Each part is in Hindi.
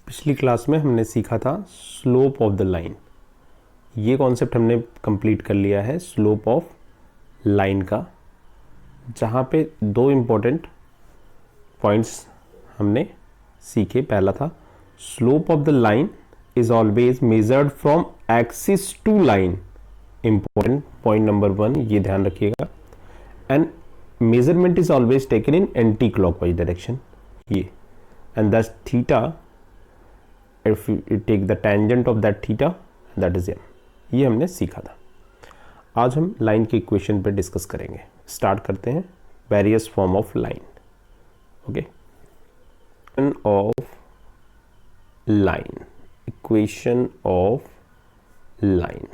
पिछली क्लास में हमने सीखा था स्लोप ऑफ द लाइन। ये कॉन्सेप्ट हमने कंप्लीट कर लिया है स्लोप ऑफ लाइन का, जहाँ पे दो इम्पोर्टेंट पॉइंट्स हमने सीखे। पहला था slope of the line is always measured from axis to line. Important point number 1, ये ध्यान रखिएगा। And measurement is always taken in anti clockwise direction. ये and this theta, if you take the tangent of that theta, that is m। ये हमने सीखा था। आज हम लाइन के इक्वेशन पे डिस्कस करेंगे। स्टार्ट करते हैं various form of line. Okay, of line, equation of line.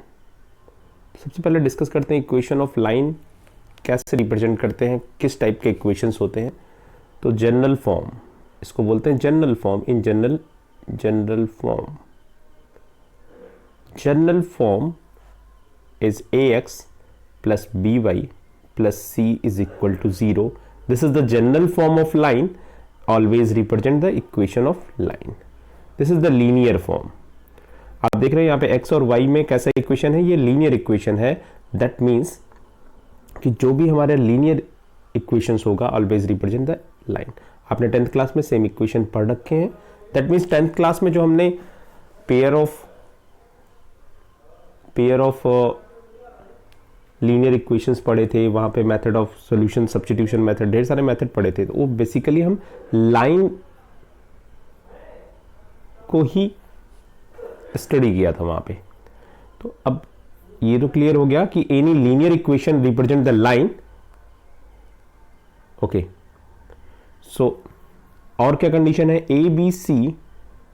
सबसे पहले डिस्कस करते हैं इक्वेशन ऑफ लाइन कैसे रिप्रेजेंट करते हैं, किस टाइप के इक्वेशंस होते हैं। तो जनरल फॉर्म, इसको बोलते हैं general form. In general form is ax plus by plus c is equal to 0. This is the general form of line, always represent the equation of line. This is the linear form. आप देख रहे हैं यहाँ पे x और y में कैसा इक्वेशन है, ये लीनियर इक्वेशन है। दैट मीन्स कि जो भी हमारे लीनियर इक्वेशंस होगा ऑलवेज रिप्रेजेंट द लाइन। आपने 10th क्लास में सेम इक्वेशन पढ़ रखे हैं। दैट मीन्स 10th क्लास में जो हमने पेयर ऑफ लीनियर इक्वेशंस पढ़े थे, वहाँ पे method of solution, substitution method, ढेर सारे मेथड पढ़े थे। तो वो बेसिकली हम लाइन को ही स्टडी किया था वहाँ पे। तो अब ये तो क्लियर हो गया कि any linear equation represent the line. Okay, so और क्या कंडीशन है, A B C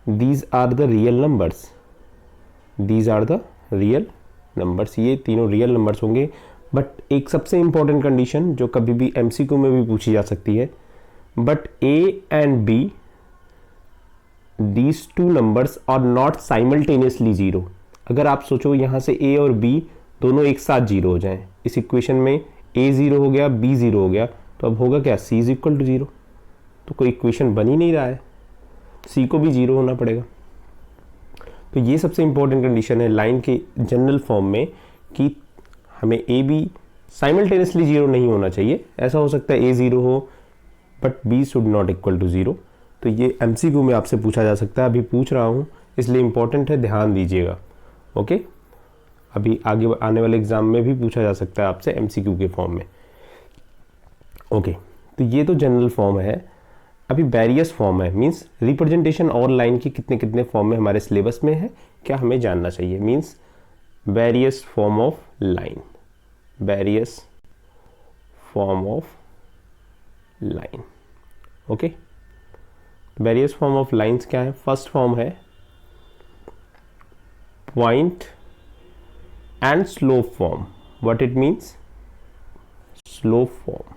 these are the real numbers, these are the real numbers. ये तीनों रियल नंबर्स होंगे। बट एक सबसे इंपॉर्टेंट कंडीशन जो कभी भी एमसीक्यू में भी पूछी जा सकती है, but A and B these two numbers are not simultaneously zero. अगर आप सोचो यहाँ से ए और बी दोनों एक साथ जीरो हो जाएं, इस इक्वेशन में ए जीरो हो गया, बी जीरो हो गया, तो अब होगा क्या, सी इज इक्वल टू जीरो। तो कोई इक्वेशन बन ही नहीं रहा है, सी को भी जीरो होना पड़ेगा। तो ये सबसे इंपॉर्टेंट कंडीशन है लाइन के जनरल फॉर्म में कि हमें ए बी साइमल्टेनियसली जीरो नहीं होना चाहिए। ऐसा हो सकता है ए जीरो हो but B should not equal to zero. तो ये एमसीक्यू में आपसे पूछा जा सकता है, अभी पूछ रहा हूँ इसलिए इंपॉर्टेंट है, ध्यान दीजिएगा। ओके, अभी आगे आने वाले एग्जाम में भी पूछा जा सकता है आपसे एमसीक्यू के फॉर्म में। ओके, तो ये तो जनरल फॉर्म है। अभी वेरियस फॉर्म है, मींस रिप्रेजेंटेशन और लाइन की कितने कितने फॉर्म में हमारे सिलेबस में है, क्या हमें जानना चाहिए। Means various form of line, various form of line. Okay, various form of lines क्या है। फर्स्ट फॉर्म है point and slope form. What it means, slope form.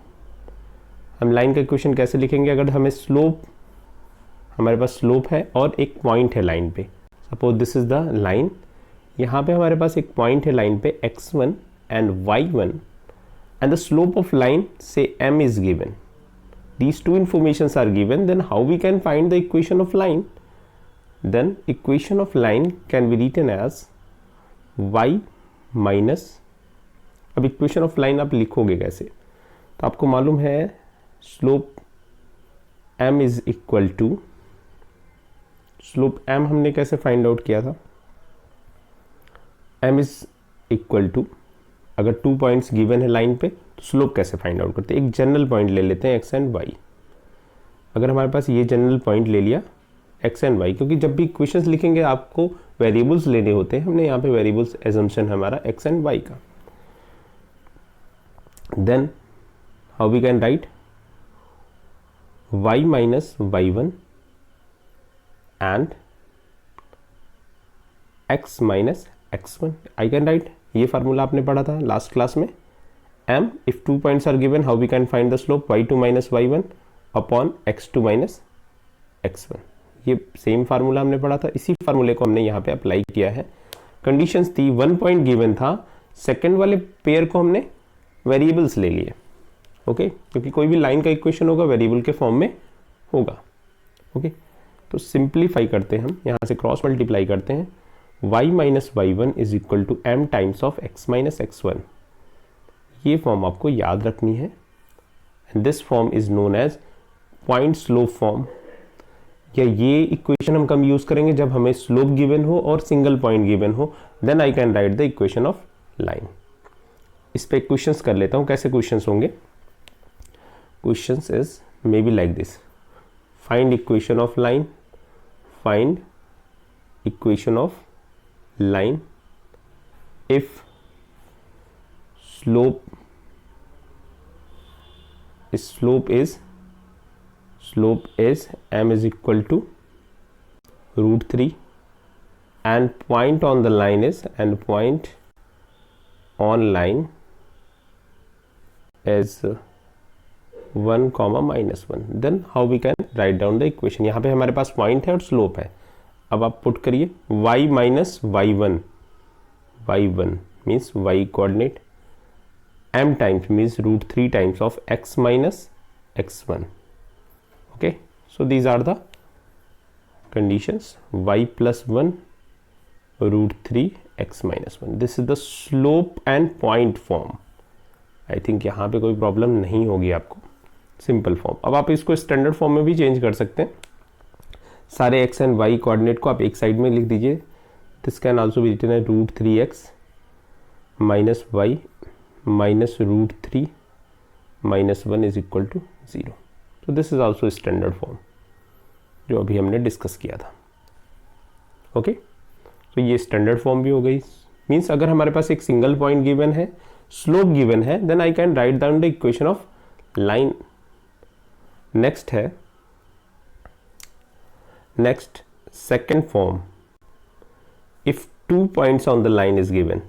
हम लाइन का इक्वेशन कैसे लिखेंगे, अगर हमें स्लोप, हमारे पास स्लोप है और एक पॉइंट है लाइन पे। Suppose this is the line, यहाँ पे हमारे पास एक पॉइंट है लाइन पे x1 and y1 and the slope of line से m is given. These two informations are given, then how we can find the equation of line. Then equation of line can be written as y minus, अब इक्वेशन ऑफ लाइन आप लिखोगे कैसे, तो आपको मालूम है slope m is equal to, slope m हमने कैसे फाइंड आउट किया था, m इज इक्वल टू, अगर 2 पॉइंट्स गिवन है लाइन पे तो स्लोप कैसे फाइंड आउट करते हैं। एक जनरल पॉइंट ले लेते हैं x एंड y। अगर हमारे पास ये जनरल पॉइंट ले लिया x एंड y, क्योंकि जब भी इक्वेशंस लिखेंगे आपको वेरिएबल्स लेने होते हैं, हमने यहाँ पे वेरिएबल्स एजम्पशन हमारा x एंड y का। Then how we can write y minus y1 and x minus x1। I can write, ये फार्मूला आपने पढ़ा था लास्ट क्लास में। m if 2 points are given, how we can find the slope, y2 minus y1 upon x2 minus x1। ये सेम फार्मूला हमने पढ़ा था, इसी फार्मूले को हमने यहाँ पे अप्लाई किया है। कंडीशंस थी, 1 पॉइंट गिवन था, सेकंड वाले पेयर को हमने वेरिएबल्स ले लिए। ओके, क्योंकि कोई भी लाइन का इक्वेशन होगा वेरिएबल के फॉर्म में होगा। ओके, तो सिंप्लीफाई करते हैं हम, यहाँ से क्रॉस मल्टीप्लाई करते हैं, y minus Y one is equal to M times of x minus X one. ये फॉर्म आपको याद रखनी है, and this form is known as point slope form. या ये इक्वेशन हम कम यूज करेंगे जब हमें स्लोप गिवन हो और सिंगल पॉइंट गिवन हो, then I can write the equation of line. इस पे क्वेश्चंस कर लेता हूँ, कैसे क्वेश्चंस होंगे। Questions is may be like this, find equation of line, find equation of line if slope is m is equal to root 3 and point on the line is is 1 comma minus 1, then how we can write down the equation। यहाँ पे हमारे पास पॉइंट है और स्लोप है। अब आप पुट करिए y minus Y one means y coordinate, m times means root 3 times of x minus x1. Okay, so these are the conditions, y plus 1 root 3 x minus 1. This is the slope and point form. I think यहाँ पे कोई प्रॉब्लम नहीं होगी आपको, सिंपल फॉर्म। अब आप इसको स्टैंडर्ड फॉर्म में भी चेंज कर सकते हैं। सारे x एंड y कोऑर्डिनेट को आप एक साइड में लिख दीजिए। This can also be written as root 3x minus Y minus root 3 minus 1 is equal to 0. So this is also standard form जो अभी हमने डिस्कस किया था। ओके, तो ये स्टैंडर्ड फॉर्म भी हो गई। मीन्स अगर हमारे पास एक सिंगल पॉइंट गिवन है, स्लोप गिवन है, then I can write down the equation of line. Next है, next second form, if 2 points on the line is given,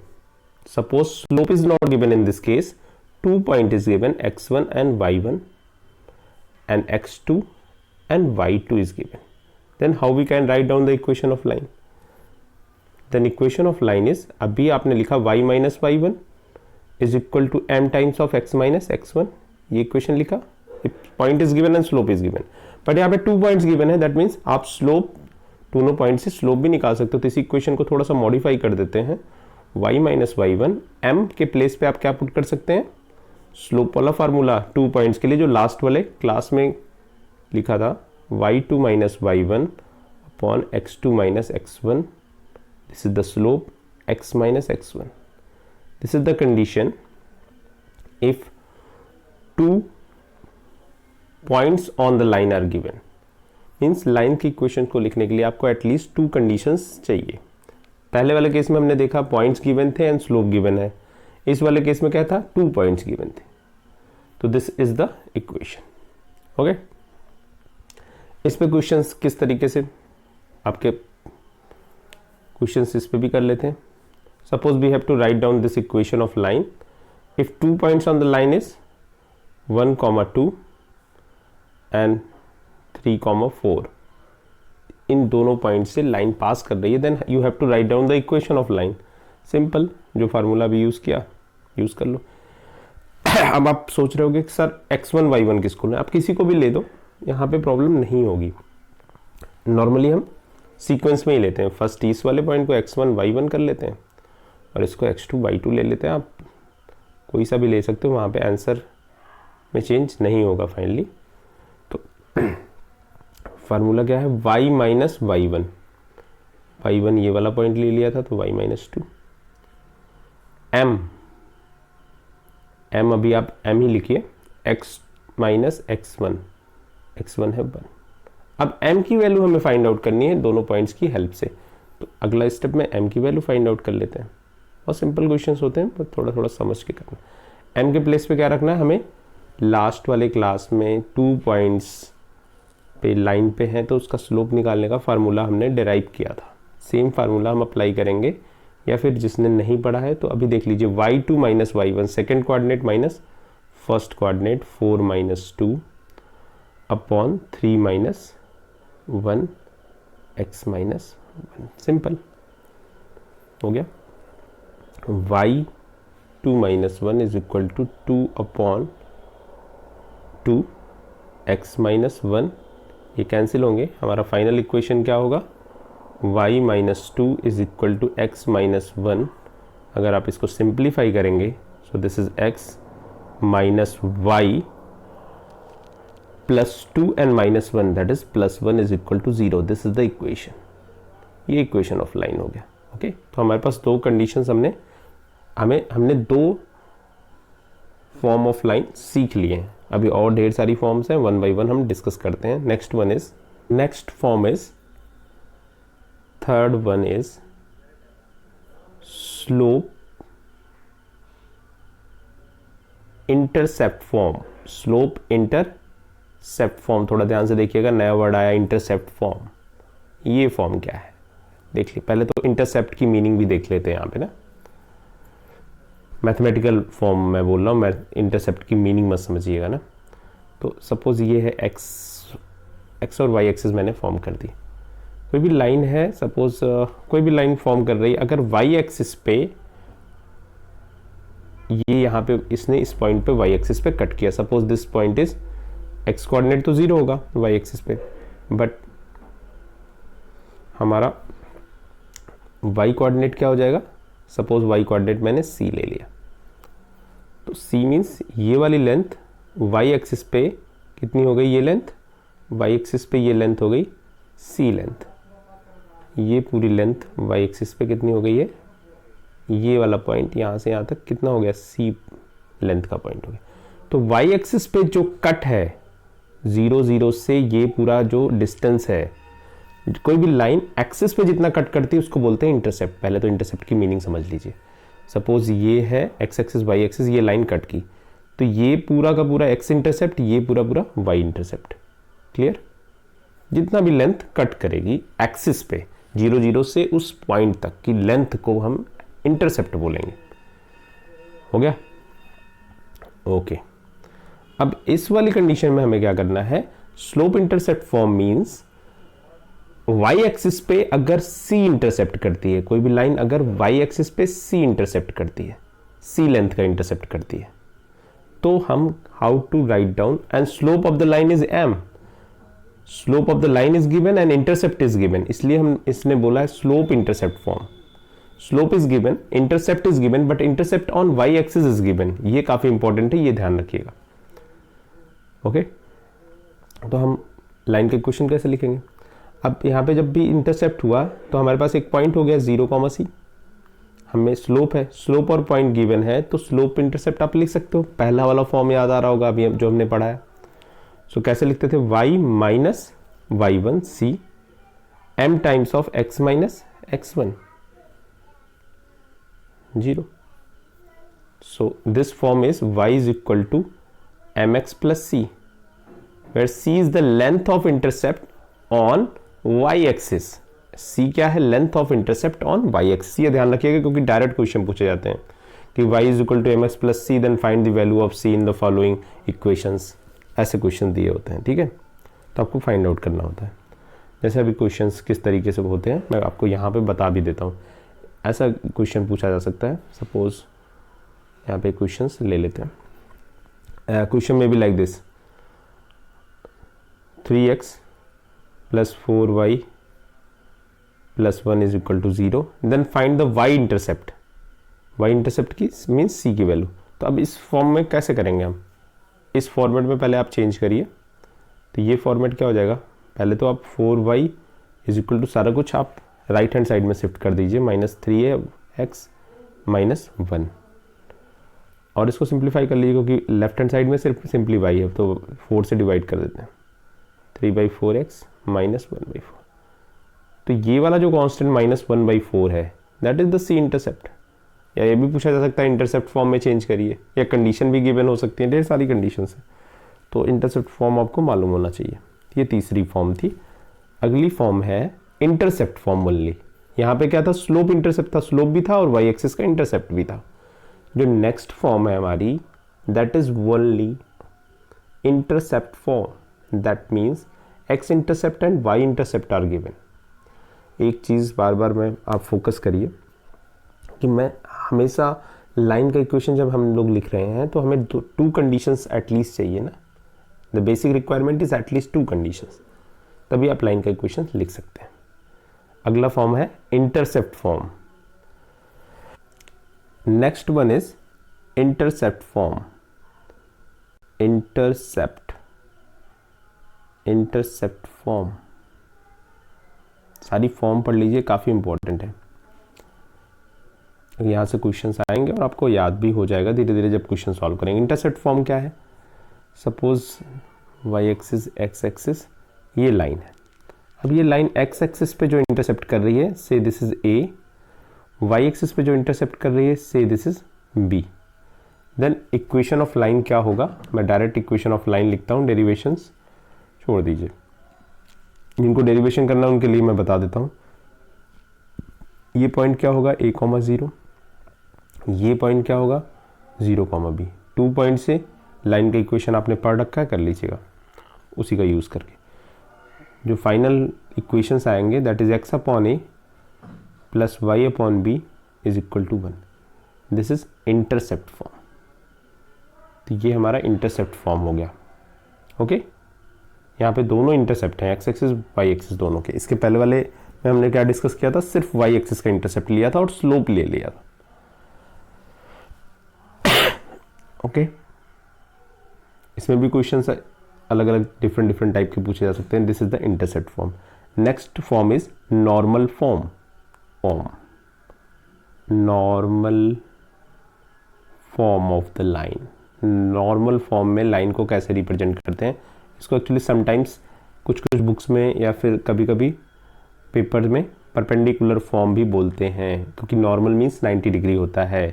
suppose slope is not given in this case, 2 point is given, x1 and y1 and x2 and y2 is given, then how we can write down the equation of line? Then equation of line is, अभी आपने लिखा y minus y1 is equal to m times of x minus x1, ये इक्वेशन लिखा। Point is given and slope is given, but यहाँ पे 2 पॉइंट्स गिवन है, दैट मीन्स आप स्लोप, दोनों पॉइंट से स्लोप भी निकाल सकते हो। तो इस इक्वेशन को थोड़ा सा मॉडिफाई कर देते हैं, y minus Y one, M के प्लेस पे आप क्या पुट कर सकते हैं, स्लोप वाला फार्मूला 2 पॉइंट्स के लिए जो लास्ट वाले क्लास में लिखा था, y2 minus Y one upon x2 minus x1, this is the slope, x minus x1। This is the condition if 2 points on the line are given. Means line की इक्वेशन को लिखने के लिए आपको एटलीस्ट 2 कंडीशंस चाहिए। पहले वाले केस में हमने देखा पॉइंट्स गिवन थे एंड स्लोप गिवन है, इस वाले केस में क्या था, 2 पॉइंट्स गिवन थे। तो this is the equation. Okay, इस पे क्वेश्चंस किस तरीके से आपके क्वेश्चंस इस पे भी कर लेते हैं। Suppose we have to write down this equation of line if 2 points on the line is 1, 2 and 3, 4, इन दोनों पॉइंट से लाइन पास कर रही है, then you have to write down the equation of line. Simple, जो फार्मूला भी यूज किया यूज कर लो। अब आप सोच रहे होगे कि सर x1 y1 किसको लें, आप किसी को भी ले दो, यहाँ पे प्रॉब्लम नहीं होगी। नॉर्मली हम सीक्वेंस में ही लेते हैं, फर्स्ट इस वाले पॉइंट को x1 y1 कर लेते हैं और इसको x2 y2 ले लेते हैं। आप कोई सा भी ले सकते हो, वहाँ पे आंसर में चेंज नहीं होगा फाइनली। तो फार्मूला क्या है, y minus Y one, y1 ये वाला पॉइंट ले लिया था तो y माइनस 2, m अभी आप m ही लिखिए, x माइनस x1, x1 है 1। अब m की वैल्यू हमें फाइंड आउट करनी है दोनों पॉइंट्स की हेल्प से। तो अगला स्टेप में m की वैल्यू फाइंड आउट कर लेते हैं। और सिंपल क्वेश्चंस होते हैं, पर थोड़ा थोड़ा समझ के करना। m के प्लेस पे क्या रखना है हमें, लास्ट वाले क्लास में 2 पॉइंट्स पे लाइन पे हैं तो उसका स्लोप निकालने का फार्मूला हमने डिराइव किया था। सेम फार्मूला हम अप्लाई करेंगे, या फिर जिसने नहीं पढ़ा है तो अभी देख लीजिए, y2 minus Y one second coordinate minus first coordinate 4 minus 2 upon 3 minus 1 x minus 1। Simple हो गया। y2 minus 1 is equal to 2 upon 2 x minus 1 ये कैंसिल होंगे, हमारा फाइनल इक्वेशन क्या होगा, y minus two is equal to X minus one. अगर आप इसको सिंप्लीफाई करेंगे so this is x minus Y plus two and minus one, that is plus one is equal to zero. This is the equation, ये इक्वेशन ऑफ लाइन हो गया। ओके तो हमारे पास दो कंडीशंस हमने दो फॉर्म ऑफ लाइन सीख लिए हैं। अभी और ढेर सारी फॉर्म्स हैं, वन बाय वन हम डिस्कस करते हैं। Next form is, third one is slope intercept form. Slope intercept form, थोड़ा ध्यान से देखिएगा, नया वर्ड आया इंटरसेप्ट फॉर्म। ये फॉर्म क्या है देख लीजिए। पहले तो इंटरसेप्ट की मीनिंग भी देख लेते हैं यहाँ पे ना, मैथमेटिकल फॉर्म मैं बोल रहा हूँ, इंटरसेप्ट की मीनिंग मत समझिएगा ना। तो सपोज ये है एक्स और वाई एक्सिस मैंने फॉर्म कर दी। कोई भी लाइन है, सपोज कोई भी लाइन फॉर्म कर रही है, अगर वाई एक्सिस पे ये यहाँ पे इसने इस पॉइंट पे वाई एक्सिस पे कट किया, suppose this point is, x coordinate तो जीरो होगा वाई एक्सिस पे, बट हमारा वाई कोऑर्डिनेट क्या हो जाएगा, सपोज वाई कोऑर्डिनेट मैंने सी ले लिया, तो सी मीन्स ये वाली लेंथ वाई एक्सिस पे कितनी हो गई, ये लेंथ वाई एक्सिस पे, ये लेंथ हो गई सी लेंथ। ये पूरी लेंथ वाई एक्सिस पे कितनी हो गई है, ये वाला पॉइंट यहाँ से यहाँ तक कितना हो गया, सी लेंथ का पॉइंट हो गया। तो वाई एक्सिस पे जो कट है 0 0 से ये पूरा जो डिस्टेंस है, कोई भी लाइन एक्सिस पे जितना कट करती है उसको बोलते हैं इंटरसेप्ट। पहले तो इंटरसेप्ट की मीनिंग समझ लीजिए। सपोज ये है एक्स एक्सिस वाई एक्सिस, ये लाइन कट की, तो ये पूरा का पूरा एक्स इंटरसेप्ट, ये पूरा पूरा वाई इंटरसेप्ट। क्लियर? जितना भी लेंथ कट करेगी एक्सिस पे 0 0 से उस पॉइंट तक की लेंथ को हम इंटरसेप्ट बोलेंगे। हो गया? ओके। अब इस वाली कंडीशन में हमें क्या करना है, slope intercept form means y axis पे अगर c इंटरसेप्ट करती है, कोई भी लाइन अगर y एक्सिस पे c इंटरसेप्ट करती है, c लेंथ का इंटरसेप्ट करती है, तो हम how to write down, and slope of the line is m, slope of the line is given and intercept is given, इसलिए हम इसने बोला है slope intercept form. Slope is given, intercept is given, but intercept on y axis is given. ये काफी इंपॉर्टेंट है, ये ध्यान रखिएगा। ओके तो हम लाइन के क्वेश्चन कैसे लिखेंगे, अब यहाँ पे जब भी इंटरसेप्ट हुआ तो हमारे पास एक पॉइंट हो गया 0, c, हमें स्लोप है, स्लोप और पॉइंट गिवन है, तो स्लोप इंटरसेप्ट आप लिख सकते हो। पहला वाला फॉर्म याद आ रहा होगा अभी जो हमने पढ़ा है। सो कैसे लिखते थे, y minus y1 c m times of x minus x1 0। So this form is y is equal to mx plus c, where c is the length of intercept on y axis. c क्या है, length of intercept on y axis. ये ध्यान रखिएगा क्योंकि डायरेक्ट क्वेश्चन पूछे जाते हैं कि y is equal to mx plus c, then find the value of c in the following equations. ऐसे क्वेश्चन दिए होते हैं, ठीक है, तो आपको फाइंड आउट करना होता है। जैसे अभी क्वेश्चंस किस तरीके से होते हैं मैं आपको यहाँ पे बता भी देता हूँ। ऐसा क्वेश्चन पूछा जा सकता है, सपोज यहाँ पे क्वेश्चंस ले लेते हैं। क्वेश्चन में भी like this, 3x plus 4y plus 1 is equal to 0, then find the y intercept. y intercept की मीन्स c की वैल्यू। तो अब इस फॉर्म में कैसे करेंगे हम, इस फॉर्मेट में पहले आप चेंज करिए। तो ये फॉर्मेट क्या हो जाएगा, पहले तो आप 4y इज इक्वल टू सारा कुछ आप राइट हैंड साइड में शिफ्ट कर दीजिए, माइनस 3x माइनस 1, और इसको सिंप्लीफाई कर लीजिए क्योंकि लेफ्ट हैंड साइड में सिर्फ सिंपली y है, तो 4 से डिवाइड कर देते हैं, 3/4x माइनस 1/4। तो ये वाला जो कांस्टेंट माइनस 1/4 है that is the c intercept. या ये भी पूछा जा सकता है इंटरसेप्ट फॉर्म में चेंज करिए, या कंडीशन भी गिवन हो सकती है, ढेर सारी कंडीशन है, तो इंटरसेप्ट फॉर्म आपको मालूम होना चाहिए। ये तीसरी फॉर्म थी। अगली फॉर्म है इंटरसेप्ट फॉर्म ओनली। यहाँ पे क्या था, स्लोप इंटरसेप्ट था, स्लोप भी था और वाई एक्सिस का इंटरसेप्ट भी था। जो नेक्स्ट फॉर्म है हमारी that is only intercept form, that means x intercept and y intercept are given. एक चीज़ बार बार में आप फोकस करिए कि मैं हमेशा लाइन का इक्वेशन जब हम लोग लिख रहे हैं तो हमें 2 कंडीशंस एटलीस्ट चाहिए ना। The basic requirement is at least 2 conditions. तभी आप लाइन का इक्वेशन लिख सकते हैं। अगला फॉर्म है intercept form. Next one is intercept form. Intercept form, सारी फॉर्म पढ़ लीजिए, काफ़ी इंपॉर्टेंट है। यहाँ से क्वेश्चंस आएंगे और आपको याद भी हो जाएगा धीरे धीरे जब क्वेश्चन सॉल्व करेंगे। इंटरसेप्ट फॉर्म क्या है? Suppose y axis x axis ये लाइन है। अब ये लाइन एक्स एक्सिस पे जो इंटरसेप्ट कर रही है say this is a, y axis पे जो इंटरसेप्ट कर रही है say this is b. Then equation of line क्या होगा? मैं डायरेक्ट इक्वेशन ऑफ लाइन लिखता हूँ, डेरिवेशंस छोड़ दीजिए, जिनको डेरिवेशन करना है उनके लिए मैं बता देता हूँ। ये पॉइंट क्या होगा? a, 0। ये पॉइंट क्या होगा? 0, b। 2 पॉइंट से लाइन का इक्वेशन आपने पढ़ रखा है, कर लीजिएगा उसी का यूज़ करके। जो फाइनल इक्वेशंस आएंगे that is x upon a plus y upon b is equal to 1। This is intercept form. तो ये हमारा इंटरसेप्ट फॉर्म हो गया। ओके, यहाँ पे दोनों इंटरसेप्ट हैं, x एक्सिस y एक्सिस दोनों के। इसके पहले वाले में हमने क्या डिस्कस किया था? सिर्फ y एक्सिस का इंटरसेप्ट लिया था और स्लोप ले लिया था। ओके, इसमें भी क्वेश्चंस अलग अलग डिफरेंट टाइप के पूछे जा सकते हैं। This is the intercept form. Next form is normal form. Normal form of the line. Normal form में लाइन को कैसे रिप्रेजेंट करते हैं? इसको एक्चुअली समटाइम्स कुछ बुक्स में या फिर कभी कभी पेपर में परपेंडिकुलर फॉर्म भी बोलते हैं, क्योंकि नॉर्मल मीन्स 90 डिग्री होता है।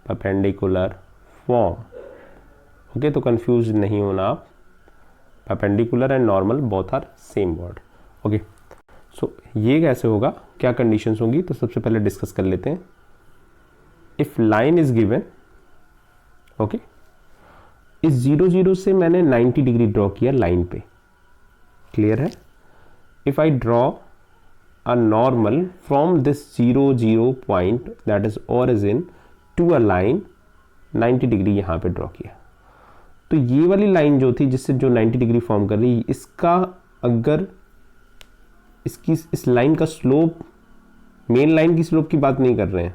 परपेंडिकुलर फॉर्म, ओके, तो कंफ्यूज नहीं होना आप। Perpendicular and normal both are same word. Okay, so ये कैसे होगा, क्या कंडीशंस होंगी? तो सबसे पहले डिस्कस कर लेते हैं। If line is given, okay, इस 0 0 से मैंने 90 डिग्री ड्रॉ किया लाइन पे, क्लियर है? If I draw a normal from this 0 0 point that is origin to a line 90 degree यहाँ पे ड्रॉ किया, तो ये वाली लाइन जो थी जिससे जो 90 डिग्री फॉर्म कर रही, इसका अगर इसकी इस लाइन का स्लोप, मेन लाइन की स्लोप की बात नहीं कर रहे हैं,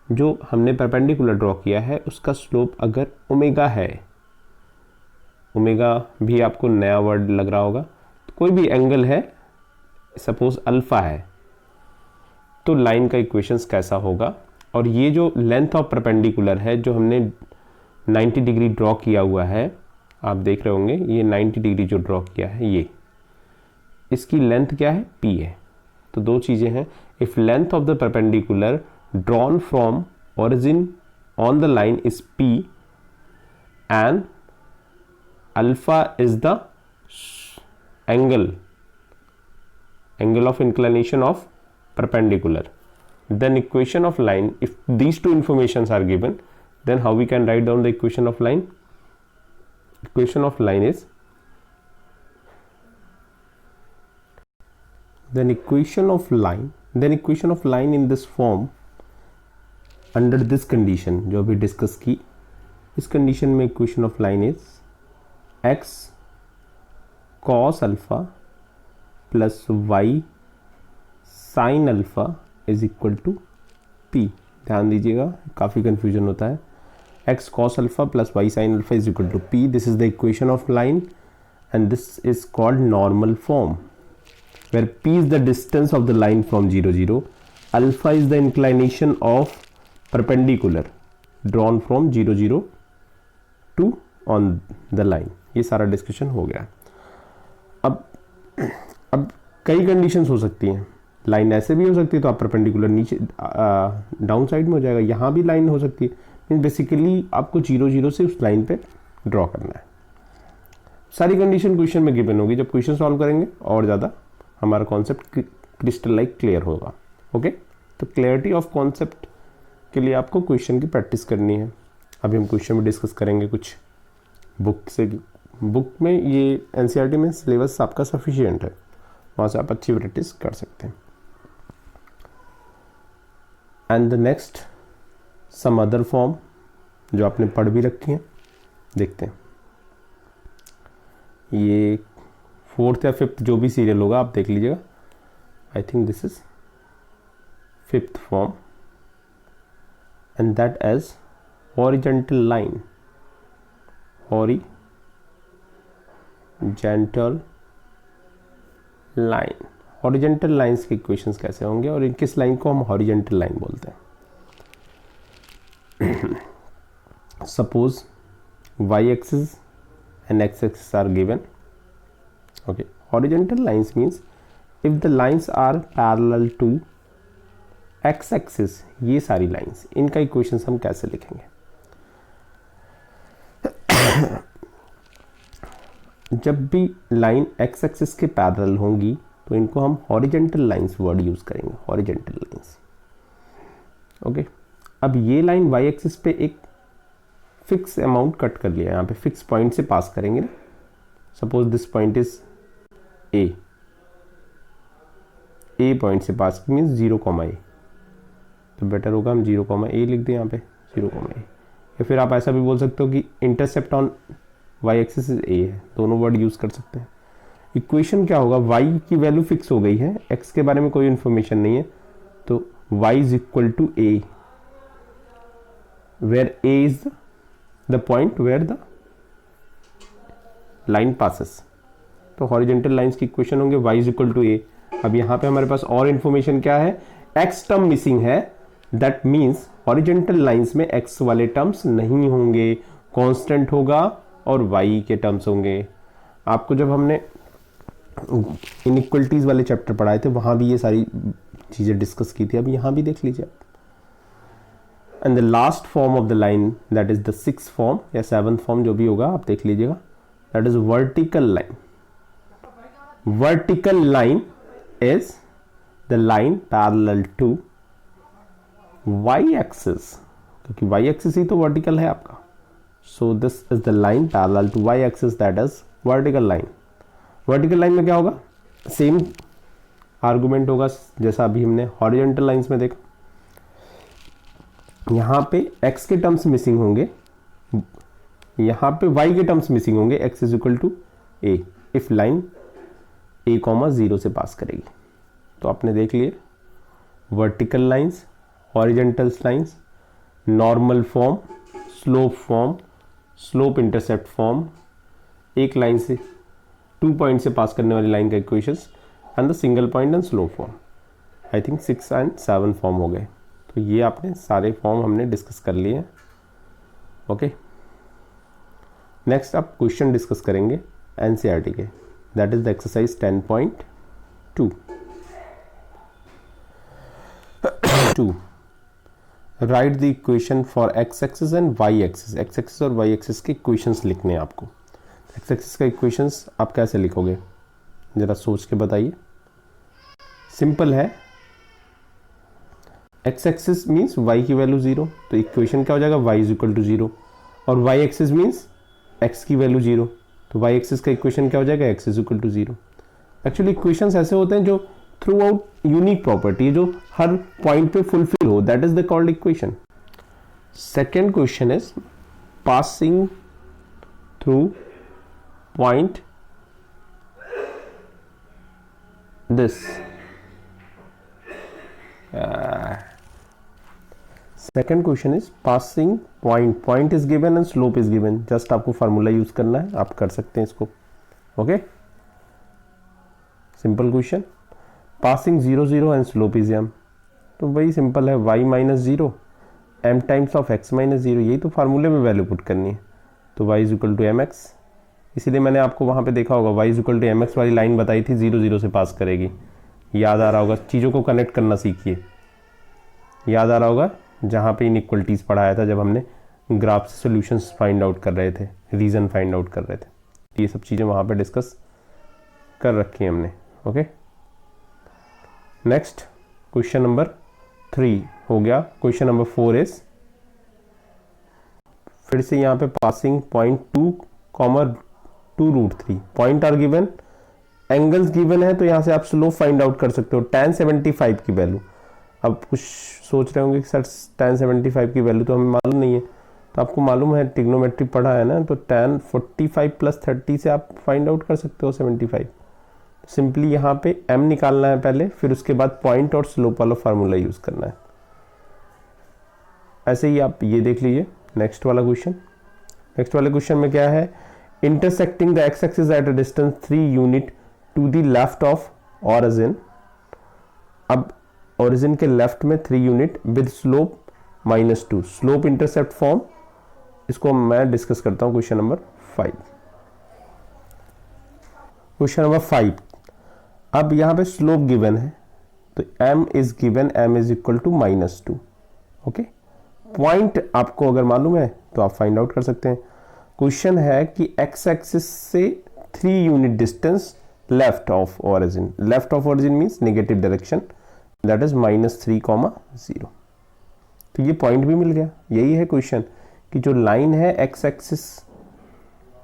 जो हमने परपेंडिकुलर ड्रॉ किया है उसका स्लोप अगर ओमेगा है, ओमेगा भी आपको नया वर्ड लग रहा होगा, तो कोई भी एंगल है, सपोज अल्फा है, तो लाइन का इक्वेशंस कैसा होगा? और ये जो लेंथ ऑफ परपेंडिकुलर है जो हमने 90 डिग्री ड्रॉ किया हुआ है, आप देख रहे होंगे ये 90 डिग्री जो ड्रॉ किया है, ये इसकी लेंथ क्या है? p है। तो दो चीज़ें हैं, if length of the perpendicular drawn from origin on the line is p and alpha is the angle of inclination of perpendicular, then equation of line, if these two informations are given, then how we can write down the equation of line? Equation of line is, then equation of line in this form under this condition जो अभी डिस्कस की, इस कंडीशन में equation of line is x cos alpha plus y sine alpha is equal to p। ध्यान दीजिएगा, काफ़ी कंफ्यूजन होता है। x cos alpha plus y sine alpha is equal to p, this is the equation of line and this is called normal form, where p is the distance of the line from 0 0, alpha is the inclination of perpendicular drawn from 0 0 to on the line। ये सारा डिस्कशन हो गया। अब कई कंडीशंस हो सकती हैं, लाइन ऐसे भी हो सकती है तो आप परपेंडिकुलर नीचे डाउन साइड में हो जाएगा, यहाँ भी लाइन हो सकती है, मीन बेसिकली आपको 0 0 से उस लाइन पे ड्रॉ करना है। सारी कंडीशन क्वेश्चन में गिवन होगी, जब क्वेश्चन सॉल्व करेंगे और ज़्यादा हमारा कॉन्सेप्ट क्रिस्टल लाइक क्लियर होगा। ओके, तो क्लियरिटी ऑफ कॉन्सेप्ट के लिए आपको क्वेश्चन की प्रैक्टिस करनी है। अभी हम क्वेश्चन में डिस्कस करेंगे कुछ बुक में, ये एनसीईआरटी में सिलेबस आपका सफिशिएंट है, वहाँ से आप अच्छी प्रैक्टिस कर सकते हैं। And the next some other form जो आपने पढ़ भी रखी हैं, देखते हैं। ये 4th या 5th जो भी सीरियल होगा आप देख लीजिएगा. I think this is 5th form and that as horizontal line. Horizontal line. Horizontal lines के इक्वेशंस कैसे होंगे और किस लाइन को हम हॉरिजेंटल लाइन बोलते हैं. Suppose y axis and x axis are given. Okay, horizontal lines means if the lines are parallel to x axis. ये सारी लाइंस, इनका इक्वेशंस हम कैसे लिखेंगे. जब भी लाइन x एक्सिस के पैरेलल होंगी तो इनको हम हॉरिजेंटल लाइंस वर्ड यूज करेंगे. Horizontal lines. ओके, अब ये लाइन y एक्सिस पे एक फिक्स अमाउंट कट कर लिया, यहाँ पे फिक्स पॉइंट से पास करेंगे ना. Suppose this point is a point से पास मीन्स 0, तो बेटर होगा हम 0, लिख दें यहाँ पे 0, या फिर आप ऐसा भी बोल सकते हो कि intercept on y axis is a है. दोनों वर्ड यूज कर सकते हैं. इक्वेशन क्या होगा, y की वैल्यू फिक्स हो गई है, x के बारे में कोई इन्फॉर्मेशन नहीं है, तो y is equal to a, where a is the point where the line passes. तो हॉरिजेंटल लाइंस की इक्वेशन होंगे y is equal to a. अब यहाँ पे हमारे पास और इन्फॉर्मेशन क्या है, x टर्म मिसिंग है. दैट मीन्स हॉरिजेंटल लाइंस में x वाले टर्म्स नहीं होंगे, कांस्टेंट होगा और y के टर्म्स होंगे. आपको जब हमने इनइक्वलिटीज वाले चैप्टर पढ़ाए थे वहां भी ये सारी चीजें डिस्कस की थी. अब यहाँ भी देख लीजिए आप. And the last form of the line that is the 6th form या 7th फॉर्म जो भी होगा आप देख लीजिएगा, that is vertical line. Vertical line is the line parallel to y axis, क्योंकि y एक्सिस ही तो वर्टिकल है आपका. So this is the line parallel to y axis, that is vertical line. Vertical line में क्या होगा, सेम आर्गुमेंट होगा जैसा अभी हमने हॉरिजॉन्टल लाइंस में देखा. यहाँ पे x के टर्म्स मिसिंग होंगे, यहाँ पे y के टर्म्स मिसिंग होंगे. x is equal to a if line a, 0 से पास करेगी. तो आपने देख लिए vertical lines, horizontal lines, normal form, slope form, slope intercept form, एक लाइन से 2 पॉइंट से पास करने वाली लाइन का equations, and the single point and slope form. I think 6 एंड 7 फॉर्म हो गए. तो ये आपने सारे फॉर्म हमने डिस्कस कर लिए हैं. ओके, नेक्स्ट आप क्वेश्चन डिस्कस करेंगे एनसीईआरटी के, that is the exercise 10.2. Right the equation for x axis and y axis. x axis और y एक्सिस के इक्वेशंस लिखने हैं आपको. x एक्सिस का इक्वेशंस आप कैसे लिखोगे जरा सोच के बताइए. सिंपल है, x एक्सिस मीन्स y की वैल्यू 0, तो इक्वेशन क्या हो जाएगा, y इज इक्वल टू 0, और y एक्सिस मीन्स x की वैल्यू 0, तो y एक्सिस का इक्वेशन क्या हो जाएगा, x is equal to 0. Actually equations ऐसे होते हैं जो थ्रू आउट यूनिक प्रॉपर्टी, जो हर पॉइंट पे फुलफिल हो, that is the called equation. Second question is passing through point this. Second question is passing point. Point is given and slope is given. Just आपको फार्मूला यूज करना है, आप कर सकते हैं इसको. Okay, simple question. Passing 0, 0 and slope is m. तो वही सिंपल है, y minus 0 m times of x minus 0. यही तो फार्मूले में वैल्यू पुट करनी है. तो y is equal to m x. इसीलिए मैंने आपको वहाँ पे देखा होगा y is equal to m x वाली लाइन बताई थी, 0, 0 से पास करेगी. याद आ रहा होगा, चीज़ों को कनेक्ट करना सीखिए. याद आ रहा होगा जहाँ पे इनइक्वलिटीज़ पढ़ाया था, जब हमने ग्राफ से सॉल्यूशंस फाइंड आउट कर रहे थे, रीज़न फाइंड आउट कर रहे थे. ये सब चीज़ें वहाँ पे डिस्कस कर रखी हैं हमने. ओके, नेक्स्ट क्वेश्चन नंबर 3 हो गया. क्वेश्चन नंबर 4 इज फिर से यहाँ पे passing point 2, 2 root 3. Point are given, angles given है, तो यहाँ से आप स्लोप फाइंड आउट कर सकते हो. tan 75 की वैल्यू. अब कुछ सोच रहे होंगे कि सर tan 75 की वैल्यू तो हमें मालूम नहीं है. तो आपको मालूम है, ट्रिग्नोमेट्री पढ़ा है ना, तो tan 45 + 30 से आप फाइंड आउट कर सकते हो 75. सिंपली यहाँ पे m निकालना है पहले, फिर उसके बाद पॉइंट और स्लोप वाला फार्मूला यूज़ करना है। ऐसे ही आप ये देख लीजिए नेक्स्ट वाला क्वेश्चन। नेक्स्ट वाले क्वेश्चन में क्या है, intersecting the x axis at a distance 3 unit to the left of origin. अब ओरिजिन के लेफ्ट में 3 unit with slope -2, slope intercept form, इसको मैं डिस्कस करता हूं क्वेश्चन नंबर 5। क्वेश्चन नंबर 5, अब यहां पे स्लोप गिवन है तो m is given, m is equal to -2। Okay, point आपको अगर मालूम है तो आप फाइंड आउट कर सकते हैं। क्वेश्चन है कि एक्स एक्सिस से 3 unit distance left of origin, left of origin means negative direction, that is -3, 0। तो ये पॉइंट भी मिल गया। यही है क्वेश्चन कि जो लाइन है एक्स एक्सिस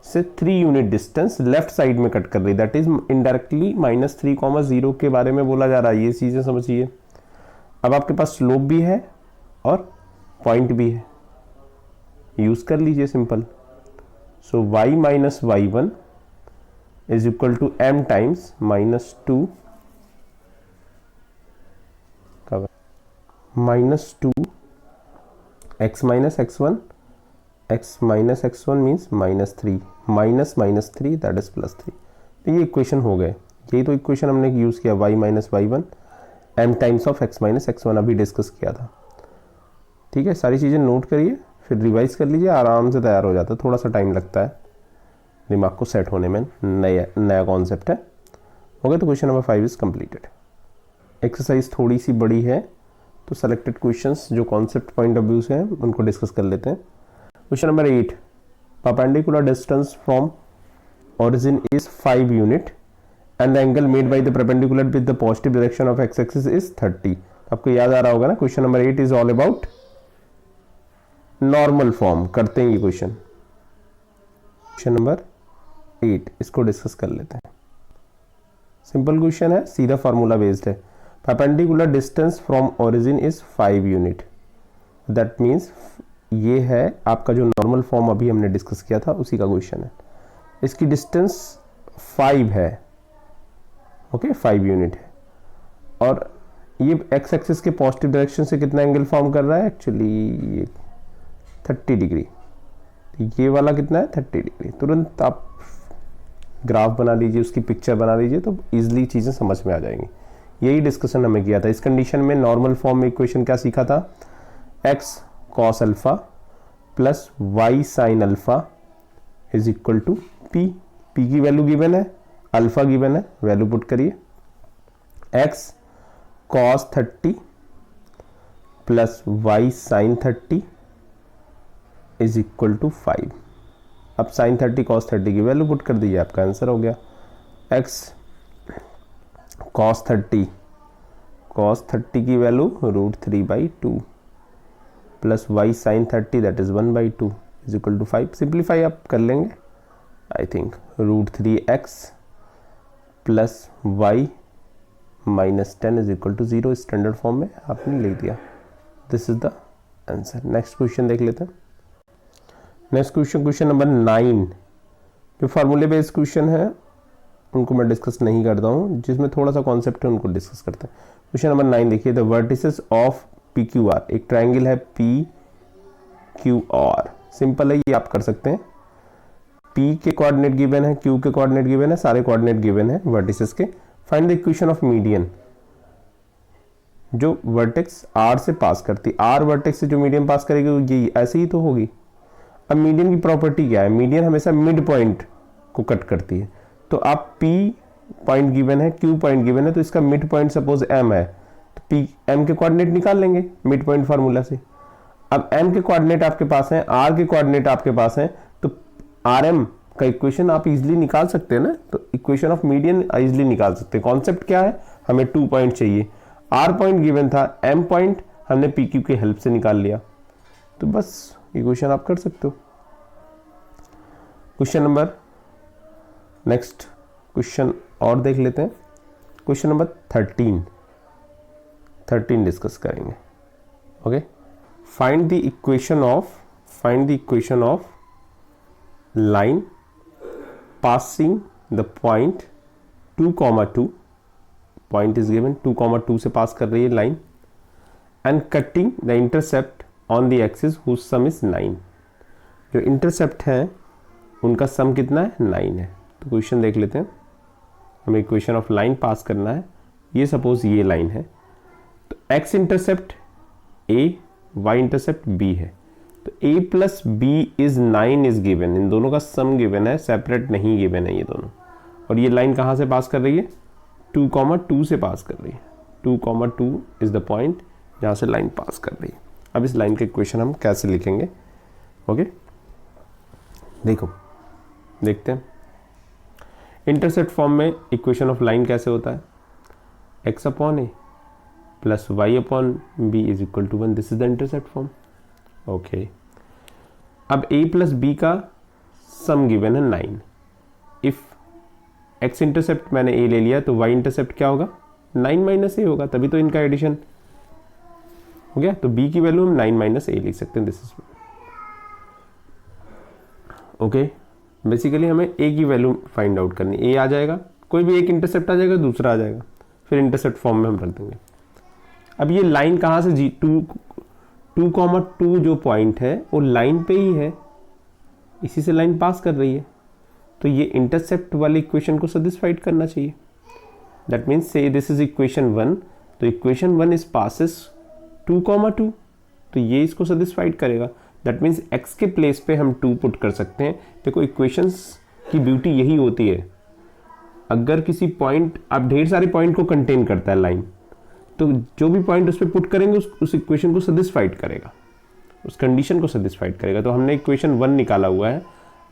से 3 यूनिट डिस्टेंस लेफ्ट साइड में कट कर रही, दैट इज इनडायरेक्टली -3, 0 के बारे में बोला जा रहा है। ये चीजें समझिए। अब आपके पास स्लोप भी है और पॉइंट भी है, यूज कर लीजिए simple. So y minus y1 is equal to m times -2 -2 x minus x1, x minus x1 means -3, -3 that is +3। तो ये इक्वेशन हो गए। यही तो इक्वेशन हमने यूज किया, y minus y1 m times of x minus x1, अभी डिस्कस किया था। ठीक है, सारी चीज़ें नोट करिए, फिर रिवाइज कर लीजिए, आराम से तैयार हो जाता है। थोड़ा सा टाइम लगता है दिमाग को सेट होने में, नया कॉन्सेप्ट है। ओके, तो question number 5 is completed. Exercise थोड़ी सी बड़ी है तो सेलेक्टेड क्वेश्चंस जो कॉन्सेप्ट पॉइंट ऑफ व्यू से हैं उनको डिस्कस कर लेते हैं। Question number 8, perpendicular distance from origin is 5 unit and the angle made by the perpendicular with the positive direction of x axis is 30। आपको याद आ रहा होगा ना, question number 8 is all about normal form. करते हैं ये क्वेश्चन, क्वेश्चन नंबर 8 इसको डिस्कस कर लेते हैं। सिंपल क्वेश्चन है, सीधा फार्मूला बेस्ड है। Perpendicular distance from origin is 5 unit, that means ये है आपका जो नॉर्मल फॉर्म अभी हमने डिस्कस किया था उसी का क्वेश्चन है। इसकी डिस्टेंस 5 है। ओके, 5 यूनिट है और ये एक्स एक्सिस के पॉजिटिव डायरेक्शन से कितना एंगल फॉर्म कर रहा है, एक्चुअली ये 30 डिग्री। तो ये वाला कितना है, 30 डिग्री। तुरंत आप ग्राफ बना लीजिए, उसकी पिक्चर बना लीजिए तो इजीली चीज़ें समझ में आ जाएंगी। यही डिस्कशन हमें किया था। इस कंडीशन में नॉर्मल फॉर्म में इक्वेशन क्या सीखा था, x cos alpha plus y sin alpha is equal to p। p की वैल्यू गिवन है, अल्फा गिवन है, वैल्यू पुट करिए। x cos 30 plus y sin 30 is equal to 5। अब sin 30 cos 30 की वैल्यू पुट कर दीजिए, आपका आंसर हो गया। x cos 30 की value √3/2 plus y sin 30 that is 1/2 is equal to 5। Simplify आप कर लेंगे, I think √3x plus y minus 10 is equal to 0 standard form में आपने लिख दिया। This is the answer. Next question देख लेते हैं। नेक्स्ट क्वेश्चन, क्वेश्चन नंबर 9, जो फार्मूले बेस्ड क्वेश्चन है उनको मैं डिस्कस नहीं करता हूँ, जिसमें थोड़ा सा कॉन्सेप्ट है उनको डिस्कस करते हैं। क्वेश्चन नंबर 9 देखिए, द वर्टिसेस ऑफ PQR, एक ट्राइंगल है PQR। सिंपल है, ये आप कर सकते हैं। P के कोऑर्डिनेट गिवन है, Q के कोऑर्डिनेट गिवन है, सारे कोऑर्डिनेट गिवन है वर्टिसेस के। Find the equation of median, जो वर्टेक्स R से पास करती, R वर्टेक्स से जो मीडियन पास करेगी ये ऐसे ही तो होगी। अब मीडियन की प्रॉपर्टी क्या है, मीडियन हमेशा मिड पॉइंट को कट करती है। तो आप P पॉइंट गिवन है, Q पॉइंट गिवन है, तो इसका मिड पॉइंट सपोज M है, तो P M के कोऑर्डिनेट निकाल लेंगे मिड पॉइंट फार्मूला से। अब M के कोऑर्डिनेट आपके पास हैं, R के कोऑर्डिनेट आपके पास हैं, तो RM का इक्वेशन आप इजीली निकाल सकते हैं ना। तो इक्वेशन ऑफ मीडियन इजीली निकाल सकते हैं। कॉन्सेप्ट क्या है, हमें 2 पॉइंट चाहिए, R पॉइंट गिवन था, M पॉइंट हमने PQ की हेल्प से निकाल लिया। तो बस इक्वेशन आप कर सकते हो। क्वेश्चन नंबर, नेक्स्ट क्वेश्चन और देख लेते हैं। क्वेश्चन नंबर 13 डिस्कस करेंगे। Okay, find the equation of line passing the point 2,2 point is given, 2,2 से पास कर रही है line, and cutting the intercept on the axis whose sum is 9। जो इंटरसेप्ट है उनका सम कितना है, 9 है। तो क्वेश्चन देख लेते हैं, हमें इक्वेशन ऑफ लाइन पास करना है। ये सपोज ये लाइन है, तो x intercept a, y intercept b है, तो a plus b is 9 is given. इन दोनों का सम गिवन है, सेपरेट नहीं गिवन है ये दोनों। और ये लाइन कहाँ से पास कर रही है, 2,2 से पास कर रही है। 2,2 इज द पॉइंट जहाँ से लाइन पास कर रही है। अब इस लाइन का इक्वेशन हम कैसे लिखेंगे, ओके देखो देखते हैं। इंटरसेप्ट फॉर्म में इक्वेशन ऑफ लाइन कैसे होता है, x upon a plus y upon b is equal to 1। This is the intercept form, okay. अब a प्लस बी का सम गिवन है 9। इफ x इंटरसेप्ट मैंने a ले लिया तो y इंटरसेप्ट क्या होगा, 9 माइनस a होगा, तभी तो इनका एडिशन हो गया। तो b की वैल्यू हम 9 माइनस a लिख सकते हैं। This is okay. बेसिकली हमें a की वैल्यू फाइंड आउट करनी, a आ जाएगा, कोई भी एक इंटरसेप्ट आ जाएगा, दूसरा आ जाएगा, फिर इंटरसेप्ट फॉर्म में हम रख देंगे। अब ये लाइन कहाँ से 2,2 जो पॉइंट है वो लाइन पे ही है, इसी से लाइन पास कर रही है, तो ये इंटरसेप्ट वाले इक्वेशन को सेटिस्फाइड करना चाहिए। दैट मीन्स से दिस इज इक्वेशन 1, तो इक्वेशन 1 इज पासेस 2,2, तो ये इसको सेटिस्फाइड करेगा। दैट मीन्स x के प्लेस पे हम 2 पुट कर सकते हैं। देखो इक्वेशंस की ब्यूटी यही होती है, अगर किसी पॉइंट, आप ढेर सारे पॉइंट को कंटेन करता है लाइन, तो जो भी पॉइंट उस पर पुट करेंगे उस इक्वेशन को सेटिस्फाइड करेगा, उस कंडीशन को सेटिस्फाइड करेगा। तो हमने इक्वेशन 1 निकाला हुआ है,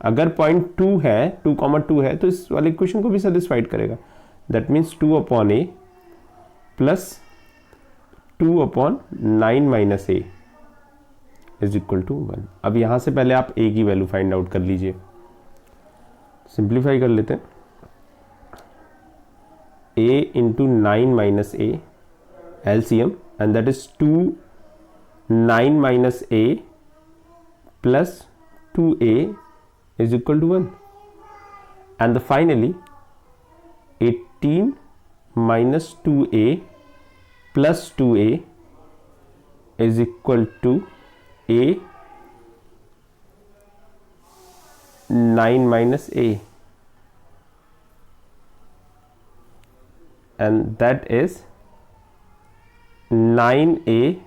अगर पॉइंट 2 है, 2,2 है, तो इस वाले इक्वेशन को भी सेटिस्फाइड करेगा। That means 2 upon a plus 2 upon 9 minus a is equal to 1। अब यहां से पहले आप a की वैल्यू फाइंड आउट कर लीजिए, सिंप्लीफाई कर लेते हैं। a into 9 minus A LCM, and that is 2 9 minus a plus 2a is equal to 1, and finally 18 minus 2a plus 2a is equal to a 9 minus a, and that is 9a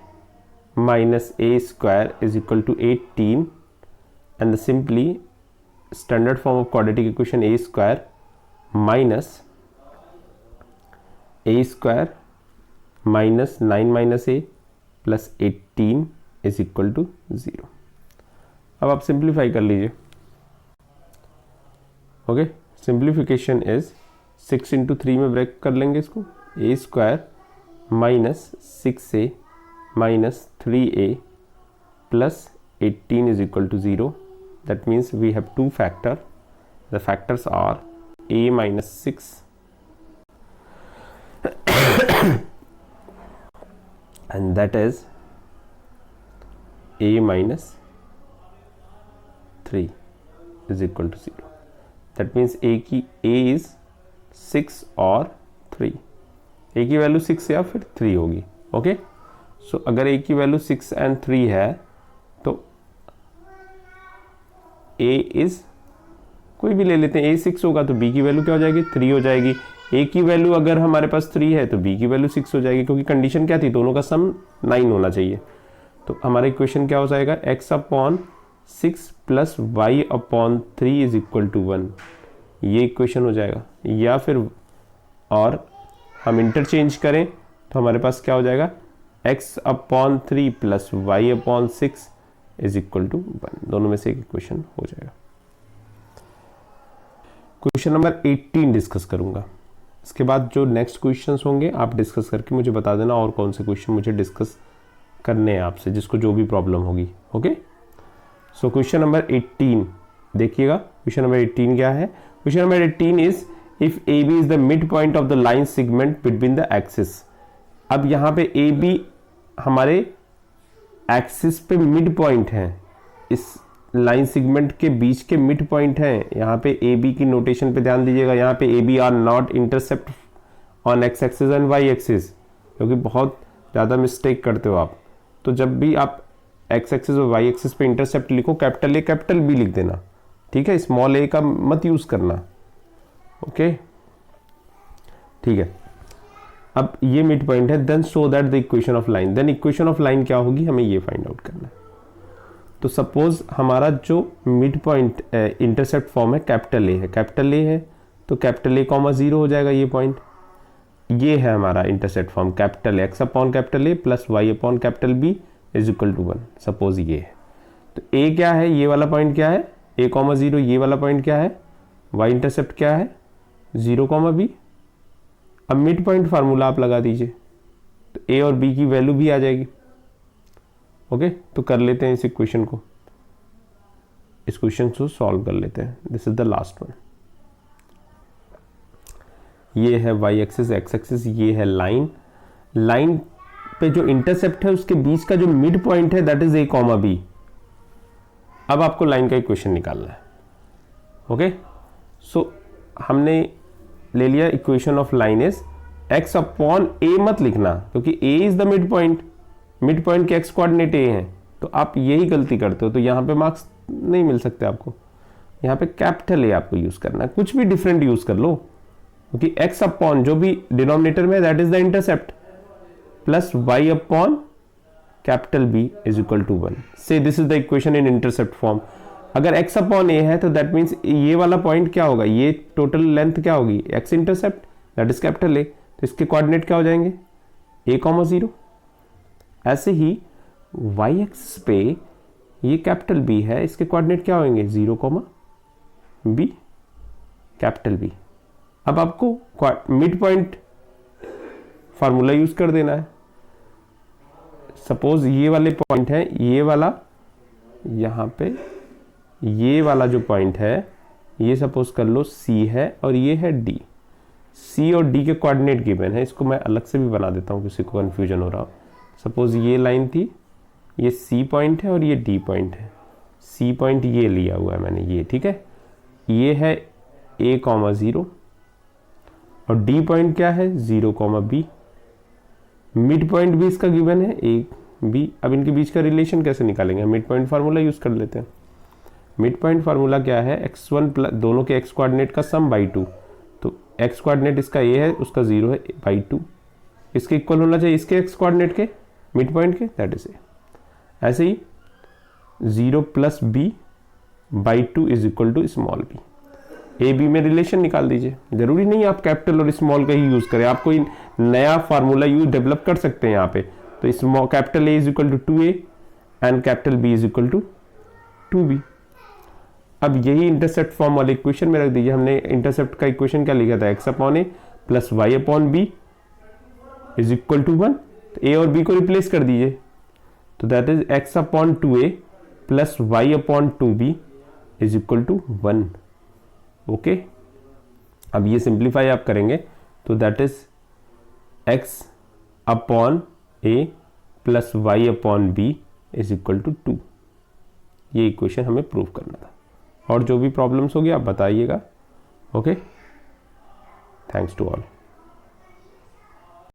minus a square is equal to 18, and the simply standard form of quadratic equation a square minus a square minus 9 minus a plus 18 is equal to 0। अब आप सिंप्लीफाई कर लीजिए, ओके। सिंप्लीफिकेशन इज 6 इंटू 3 में ब्रेक कर लेंगे इसको, a square minus 6a minus 3a plus 18 is equal to 0. That means we have two factors. The factors are a minus 6 and that is a minus 3 is equal to 0. That means a is 6 और 3, a की वैल्यू 6 या फिर 3 होगी, ओके। सो अगर a की वैल्यू 6 एंड 3 है तो a इज, कोई भी ले लेते हैं, a 6 होगा तो b की वैल्यू क्या हो जाएगी, 3 हो जाएगी। a की वैल्यू अगर हमारे पास 3 है तो b की वैल्यू 6 हो जाएगी, क्योंकि कंडीशन क्या थी, दोनों का सम 9 होना चाहिए। तो हमारा इक्वेशन क्या हो जाएगा, x upon 6 plus y upon 3 is equal to 1, ये इक्वेशन हो जाएगा। या फिर और हम इंटरचेंज करें तो हमारे पास क्या हो जाएगा, x upon 3 plus y upon 6 is equal to 1, दोनों में से एक इक्वेशन हो जाएगा। क्वेश्चन नंबर 18 डिस्कस करूंगा, इसके बाद जो नेक्स्ट क्वेश्चंस होंगे आप डिस्कस करके मुझे बता देना और कौन से क्वेश्चन मुझे डिस्कस करने हैं आपसे, जिसको जो भी प्रॉब्लम होगी, ओके। सो क्वेश्चन नंबर 18 देखिएगा। क्वेश्चन नंबर 18 क्या है, question number 18 is if AB is the midpoint of the line segment between the axis। अब यहाँ पे AB हमारे एक्सिस पे मिड पॉइंट है, इस लाइन सेगमेंट के बीच के मिड पॉइंट हैं, यहाँ पे ए बी की नोटेशन पे ध्यान दीजिएगा, यहाँ पे a b are not intercept on x axis and y axis, क्योंकि बहुत ज़्यादा मिस्टेक करते हो आप। तो जब भी आप एक्स एक्सिस और वाई एक्सिस पे इंटरसेप्ट लिखो कैपिटल ए कैपिटल बी लिख देना, ठीक है, स्मॉल ए का मत यूज़ करना, ओके, ठीक है। अब ये मिड पॉइंट है, then show that the equation of line, then equation of line क्या होगी हमें ये फाइंड आउट करना है। तो सपोज हमारा जो मिड पॉइंट इंटरसेप्ट फॉर्म है कैपिटल ए है, कैपिटल ए है तो कैपिटल ए कॉमा 0 हो जाएगा ये पॉइंट। ये है हमारा intercept form capital X upon capital A plus y upon capital B is equal to 1, suppose ये है। तो ए क्या है, ये वाला पॉइंट क्या है, ए कॉमा 0, ये वाला पॉइंट क्या है, वाई इंटरसेप्ट क्या है 0 कॉमा बी। अब मिड पॉइंट फार्मूला आप लगा दीजिए तो ए और बी की वैल्यू भी आ जाएगी, ओके। तो कर लेते हैं इस इक्वेशन को, इस क्वेश्चन को सॉल्व कर लेते हैं। This is the last one. ये है वाई एक्सिस, एक्स एक्सिस, ये है लाइन, लाइन पे जो इंटरसेप्ट है उसके बीच का जो मिड पॉइंट है that is a comma b. अब आपको लाइन का इक्वेशन निकालना है, ओके। सो हमने ले लिया equation of line is x upon a मत लिखना, क्योंकि a is the mid point, mid point के एक्स कोऑर्डिनेट ए हैं, तो आप यही गलती करते हो, तो यहाँ पे मार्क्स नहीं मिल सकते आपको। यहाँ पे कैपिटल ए आपको यूज करना है, कुछ भी डिफरेंट यूज कर लो, क्योंकि एक्स अपॉन जो भी डिनोमिनेटर में that is the intercept plus y upon capital B is equal to 1। Say this is the equation in intercept form. अगर x अपॉन ए है तो दैट मीन्स ये वाला पॉइंट क्या होगा, ये टोटल लेंथ क्या होगी, x intercept that is capital A, तो इसके कोऑर्डिनेट क्या हो जाएंगे a कॉमा 0। ऐसे ही y एक्सिस पे ये कैपिटल B है, इसके कोऑर्डिनेट क्या होंगे 0 कॉमा b कैपिटल B। अब आपको मिड पॉइंट फार्मूला यूज कर देना है। सपोज ये वाले पॉइंट है, ये वाला यहाँ पे ये वाला जो पॉइंट है ये सपोज कर लो C है और ये है D। C और D के कोऑर्डिनेट गिवन है, इसको मैं अलग से भी बना देता हूँ किसी को कन्फ्यूजन हो रहा हो। सपोज ये लाइन थी, ये C पॉइंट है और ये D पॉइंट है। C पॉइंट ये लिया हुआ है मैंने, ये ठीक है, ये है A कॉमा 0 और D पॉइंट क्या है 0 कॉमा B। मिड पॉइंट भी इसका गिवन है A B। अब इनके बीच का रिलेशन कैसे निकालेंगे, मिड पॉइंट फार्मूला यूज कर लेते हैं। मिड पॉइंट फार्मूला क्या है, x1 प्लस दोनों के x कोऑर्डिनेट का सम बाई 2, तो x कोऑर्डिनेट इसका a है उसका 0 है बाई 2, इसके इक्वल होना चाहिए इसके x कोऑर्डिनेट के मिड पॉइंट के, दैट इज a। ऐसे ही 0 plus b by 2 is equal to small b। A b में रिलेशन निकाल दीजिए, जरूरी नहीं आप कैपिटल और स्मॉल का ही यूज करें, आप कोई नया फार्मूला यूज डेवलप कर सकते हैं यहाँ पे। तो small capital A is equal to 2a and capital B is equal to 2b। अब यही इंटरसेप्ट फॉर्म वाले इक्वेशन में रख दीजिए। हमने इंटरसेप्ट का इक्वेशन क्या लिखा था, x upon a plus y upon b is equal to 1। तो ए और बी को रिप्लेस कर दीजिए, तो that is x upon 2a plus y upon 2b is equal to 1, okay. अब ये सिंप्लीफाई आप करेंगे तो that is x upon a plus y upon b is equal to 2। ये इक्वेशन हमें प्रूव करना था, और जो भी प्रॉब्लम्स होगी आप बताइएगा, ओके। Thanks to all.